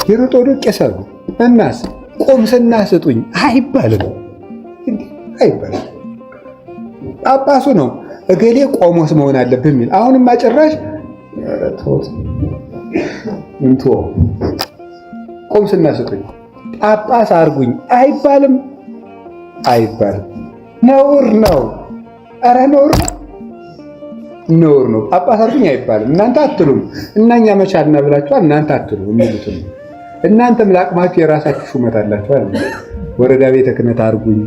ይሩጥ ወደ ቄስ አሉ። እናስ ቁምስና ስጡኝ አይባልም፣ አይባልም። ጳጳሱ ነው እገሌ ቆሞስ መሆን አለብህ የሚል። አሁንማ ጭራሽ እንቶ ቁምስና ስጡኝ ጳጳስ አርጉኝ አይባልም፣ አይባልም። ነውር ነው። ኧረ ነውር ነው፣ ነውር ነው። ጳጳስ አርጉኝ አይባልም። እናንተ አትሉም፣ እኛኛ መቻልና ብላችኋል። እናንተ አትሉም የሚሉት ነው። እናንተም ለአቅማችሁ የራሳችሁ ሹመት አላችሁ አይደል? ወረዳ ቤተ ክህነት አርጉኝ፣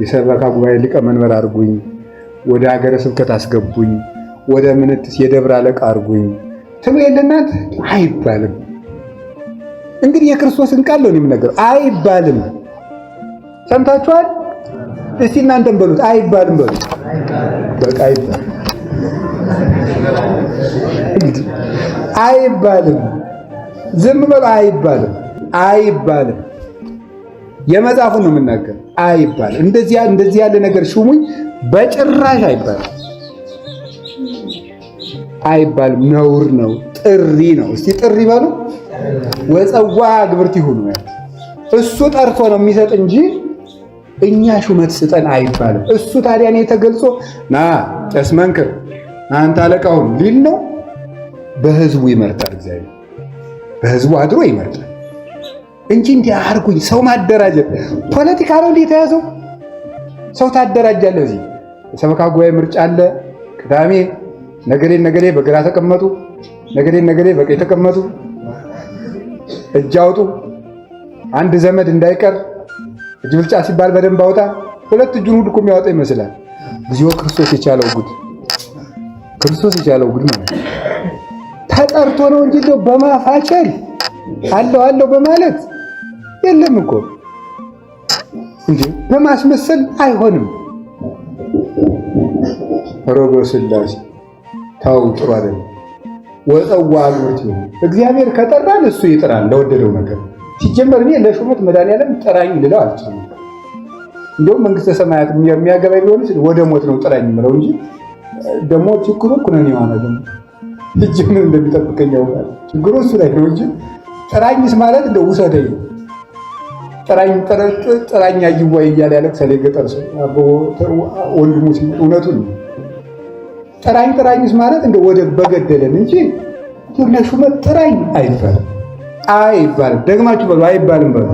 የሰበካ ጉባኤ ሊቀመንበር አርጉኝ፣ ወደ ሀገረ ስብከት አስገቡኝ፣ ወደ ምንትስ የደብረ አለቃ አርጉኝ ትሉ የለ እናንተ? አይባልም። እንግዲህ የክርስቶስን ቃል ነው የምነግረው። አይባልም። ሰምታችኋል? እስቲ እናንተም በሉት። አይባልም በሉት። በቃ አይባልም፣ አይባልም። ዝም በሉ። አይባልም፣ አይባልም። የመጽሐፉን ነው የምናገር። አይባልም። እንደዚህ ያለ ነገር ሹሙኝ በጭራሽ አይባልም፣ አይባልም። ነውር ነው። ጥሪ ነው። እስቲ ጥሪ በሉ። ወፀዋ ግብርት ይሁኑ። እሱ ጠርቶ ነው የሚሰጥ እንጂ እኛ ሹመት ስጠን አይባልም። እሱ ታዲያ እኔ ተገልጾ ና ቄስ መንክር አንተ አለቃውን ሊል ነው። በህዝቡ ይመርጣል እግዚአብሔር፣ በህዝቡ አድሮ ይመርጣል እንጂ እንዲህ አርጉኝ። ሰው ማደራጀት ፖለቲካ ነው እንዴ የተያዘው? ሰው ታደራጃለህ። እዚህ የሰበካ ጉባኤ ምርጫ አለ። ቅዳሜ ነገሌ በግራ ተቀመጡ፣ ነገሌ በቀኝ ተቀመጡ፣ እጅ አውጡ፣ አንድ ዘመድ እንዳይቀር እጅ ብልጫ ሲባል በደንብ አውጣ። ሁለት እጁን ሁሉ እኮ የሚያወጣ ይመስላል። እግዚኦ ክርስቶስ የቻለው ጉድ፣ ክርስቶስ የቻለው ጉድ ማለት ተጠርቶ ነው እንጂ እንደው በማፋቸል አለው በማለት የለም እኮ እንጂ በማስመሰል አይሆንም። ሮጎ ስላሴ ታው ጥሩ አይደለም። ወፀዋ ግብርት ይሁን። እግዚአብሔር ከጠራን እሱ ይጥራል ለወደደው ነገር። ሲጀመር እኔ ለሹመት መድኃኒዓለም ጥራኝ ልለው አልችልም። እንደውም መንግስተ ሰማያት የሚያገባኝ ቢሆንስ ወደ ሞት ነው ጥራኝ የምለው እንጂ ደግሞ ችግሩ ኩነኔ ማለት ነው። እጅ ምን እንደሚጠብቀኝ ያውቃል። ችግሩ እሱ ላይ ነው እንጂ ጥራኝስ ማለት እንደው ውሰደኝ ጥራኝ አይዋይ እያለ ያለቅሳል የገጠር ሰው ወንድሙ ሲል እውነቱን ነው። ጥራኝስ ማለት እንደው ወደ በገደለን እንጂ ለሹመት ጥራኝ አይባልም፣ አይባልም። ደግማችሁ በሉ። አይባልም በሉ።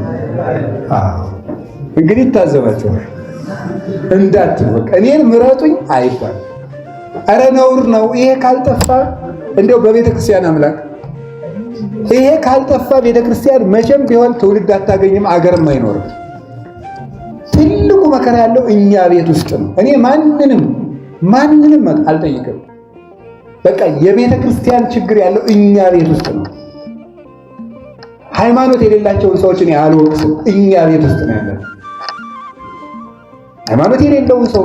እንግዲህ ታዘባችኋል እንዳትሉ። በቃ እኔን ምረጡኝ አይባልም። ኧረ ነውር ነው ይሄ። ካልጠፋ እንደው በቤተ ክርስቲያን አምላክ ይሄ ካልጠፋ ቤተ ክርስቲያን መቼም ቢሆን ትውልድ አታገኝም፣ አገርም አይኖርም። ትልቁ መከራ ያለው እኛ ቤት ውስጥ ነው። እኔ ማንንም አልጠይቅም። በቃ የቤተ ክርስቲያን ችግር ያለው እኛ ቤት ውስጥ ነው። ሃይማኖት የሌላቸውን ሰዎች እኔ አልወቅስም። እኛ ቤት ውስጥ ነው ያለው። ሃይማኖት የሌለውን ሰው፣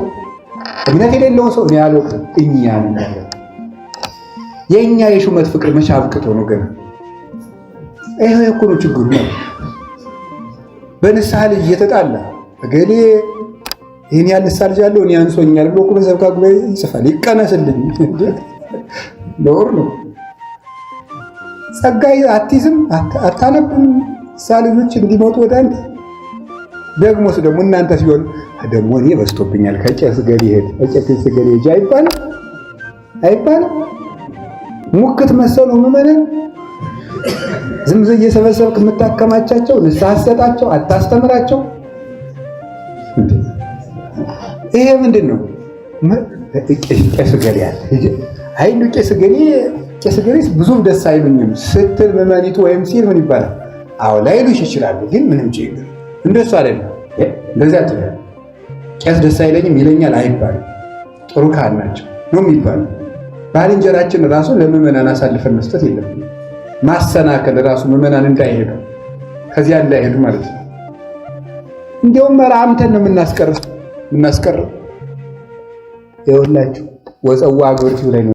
እምነት የሌለውን ሰው እኔ አልወቅስም። እኛ ነን ያለው። የእኛ የሹመት ፍቅር መቼ አብቅቶ ነው ገና? ይሄ እኮ ነው ችግሩ ነው። በንስሐ ልጅ እየተጣላ እገሌ ይሄን ያህል ንስሐ ልጅ አለው እኔ አንሶኛል ብሎ እኮ በሰብካ ጉባኤ ይጽፋል። ይቀነስልኝ ነውር ነው። ጸጋይ አትይዝም አታነብም። ንስሐ ልጆች እንዲመጡ ወደ አንተ ደግሞስ ደግሞ እናንተ ሲሆን ደግሞ እኔ በዝቶብኛል ከቄስ ገሌ ሄድ ከቄስ ገሌ ሄጅ አይባልም። ሙክት መሰሉ ምዕመናን ዝም ብለህ እየሰበሰብክ የምታከማቻቸው ንስሐ አትሰጣቸው፣ አታስተምራቸው። ይሄ ምንድን ነው? ቄስ ገሌ ያለ አይ ነው ቄስ ገሌ ብዙም ደስ አይሉኝም ስትል ምዕመኒቱ ወይም ሲል ምን ይባላል? አዎ ላይሉሽ ይችላሉ፣ ግን ምንም ችግር እንደሱ አይደለም። እንደዚያ አይደለም። ቄስ ደስ አይለኝም ይለኛል አይባልም። ጥሩ ካህን ናቸው ነው የሚባለው። ባልንጀራችን ራሱ ለምዕመናን አሳልፈን መስጠት የለብንም። ማሰናከል ራሱ ምዕመናን እንዳይሄዱ ከዚያ እንዳይሄዱ ማለት ነው። እንዲያውም መራምተን ነው የምናስቀርብ። ይኸውላችሁ ወፀዋ ግብርት ላይ ነው